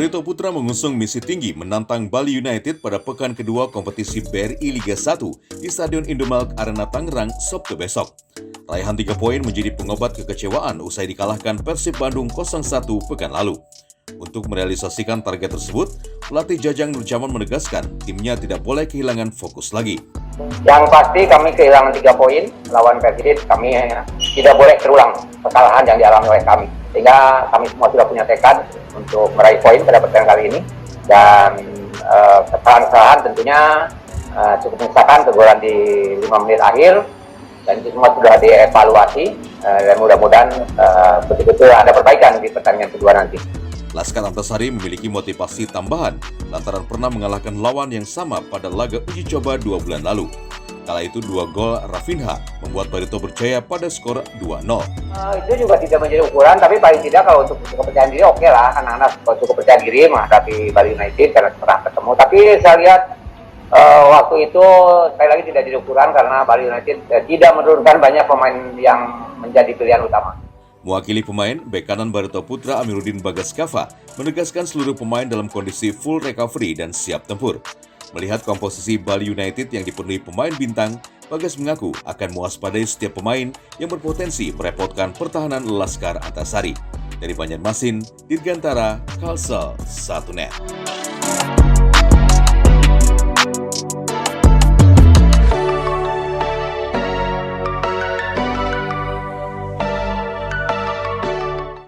Barito Putra mengusung misi tinggi menantang Bali United pada pekan kedua kompetisi BRI Liga 1 di Stadion Indomalk Arena Tangerang Sabtu besok. Raihan 3 poin menjadi pengobat kekecewaan usai dikalahkan Persib Bandung 0-1 pekan lalu. Untuk merealisasikan target tersebut, pelatih Jajang Nurjaman menegaskan timnya tidak boleh kehilangan fokus lagi. Yang pasti kami kehilangan 3 poin lawan Persib, kami tidak boleh terulang kesalahan yang dialami oleh kami. Sehingga kami semua sudah punya tekad untuk meraih poin pada pertandingan kali ini. Dan kesalahan-kesalahan tentunya cukup menyisakan teguran di 5 menit akhir. Dan itu semua sudah dievaluasi dan mudah-mudahan betul-betul ada perbaikan di pertandingan kedua nanti. Laskar Antasari memiliki motivasi tambahan lantaran pernah mengalahkan lawan yang sama pada laga uji coba 2 bulan lalu. Kala itu 2 gol Rafinha membuat Barito percaya pada skor 2-0. Itu juga tidak menjadi ukuran, tapi paling tidak kalau untuk kepercayaan diri oke lah. Anak-anak cukup percaya diri menghadapi Bali United karena pernah ketemu. Tapi saya lihat waktu itu sekali lagi tidak jadi ukuran karena Bali United tidak menurunkan banyak pemain yang menjadi pilihan utama. Mewakili pemain, bek kanan Barito Putra Amiruddin Bagaskava menegaskan seluruh pemain dalam kondisi full recovery dan siap tempur. Melihat komposisi Bali United yang dipenuhi pemain bintang, Bagas mengaku akan mewaspadai setiap pemain yang berpotensi merepotkan pertahanan Laskar Antasari. Dari Banjarmasin, Dirgantara, Kalsel, 1net.